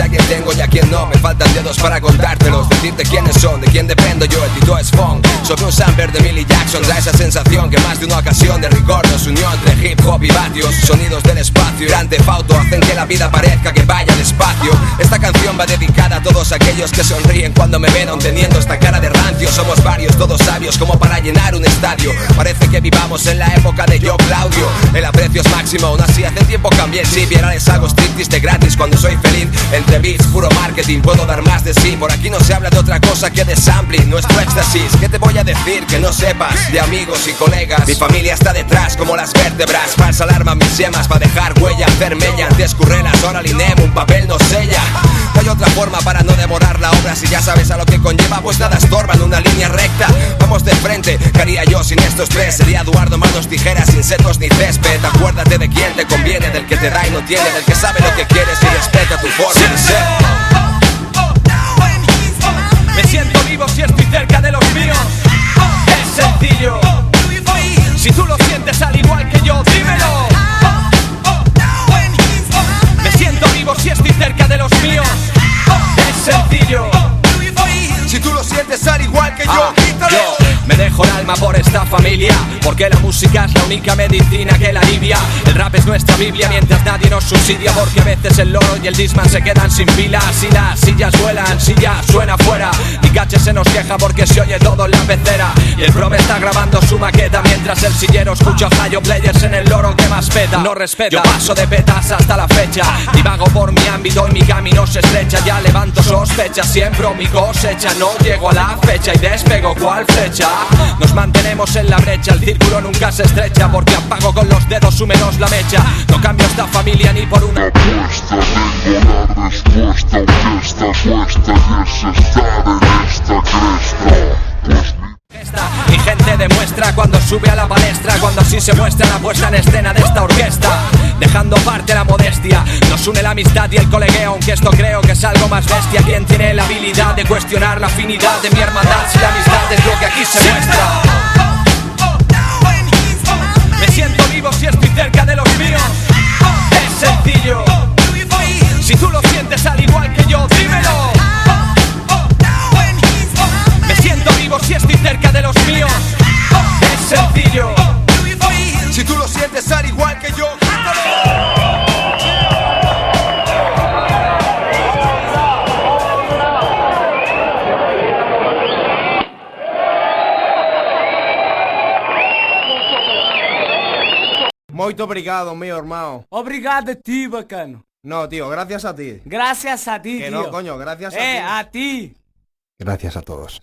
sé a quién tengo y a quién no. Me faltan dedos para contártelos, decirte quiénes son, de quién dependo yo. El Tito es funk, sobre un sampler de Millie Jackson. Da esa sensación que más de una ocasión de rigor nos unió entre hip hop y vatios. Sonidos del espacio, Grand Theft Auto hacen que la vida parezca que vaya despacio. Esta canción va dedicada a todos aquellos que sonríen cuando me ven aun teniendo esta cara de rancio. Somos varios, todos sabios como para llenar un estadio. Parece que vivamos en la época de Yo Claudio. El aprecio es máximo, aún así hace tiempo cambié el chip y ahora les hago striptease de gratis cuando soy feliz. Entre beats, puro marketing, puedo dar más de sí. Por aquí no se habla de otra cosa que de sampling, nuestro éxtasis. ¿Qué te voy a decir que no sepas? De amigos y colegas, mi familia está detrás como las vértebras. Falsa alarma mis yemas para dejar huella, hacer mella. Antes currelas, ahora linem, un papel no sella. No hay otra forma para no devorar la obra. Si ya sabes a lo que conlleva, pues nada estorba en una línea recta. Vamos de frente, ¿qué haría yo sin estos tres? Sería Eduardo manos tijeras, sin setos ni césped. Acuérdate de quién te conviene, del que te da y no tiene, del que sabe lo que quieres y respeta tu forma de ser. Me siento vivo si estoy cerca de los míos. Es sencillo. Si tú lo sientes al igual que yo, dímelo. Me siento vivo si estoy cerca de los míos. Es sencillo. Si tú lo sientes al igual que yo, yo me dejo el alma por esta familia, porque la música es la única medicina que la alivia. El rap es nuestra biblia mientras nadie nos subsidia, porque a veces el loro y el disman se quedan sin pilas. Y las sillas vuelan, si ya suena fuera. Y Cache se nos queja porque se oye todo en la pecera. Y el Pro me está grabando su maqueta, mientras el sillero escucha fallo players en el loro que más peta. No respeta, yo paso de petas hasta la fecha. Divago por mi ámbito y mi camino se estrecha. Ya levanto sospechas, siembro mi cosecha. No llego a la fecha y despego cual flecha. Nos mantenemos en la brecha, el círculo nunca se estrecha, porque apago con los dedos húmedos la mecha. No cambio esta familia ni por una apuesta. Tengo la respuesta, aunque esta cuesta y es estar en esta cresta. Mi gente demuestra cuando sube a la palestra, cuando así se muestra la puesta en escena de esta orquesta. Dejando parte la modestia, nos une la amistad y el colegueo, aunque esto creo que es algo más bestia. Quien tiene la habilidad de cuestionar la afinidad de mi hermandad, si la amistad es lo que aquí se muestra. Me siento vivo si estoy cerca de los míos. Es sencillo. Si tú lo sientes al igual que yo, dímelo. Me siento vivo si estoy cerca de los míos. Es sencillo. Si tú lo sientes al igual que yo, Muito obrigado, meu irmão. Obrigado a ti, bacano. No, tío, gracias a ti. Gracias a ti, Que tío. no, coño, gracias a ti. A ti. Gracias a todos.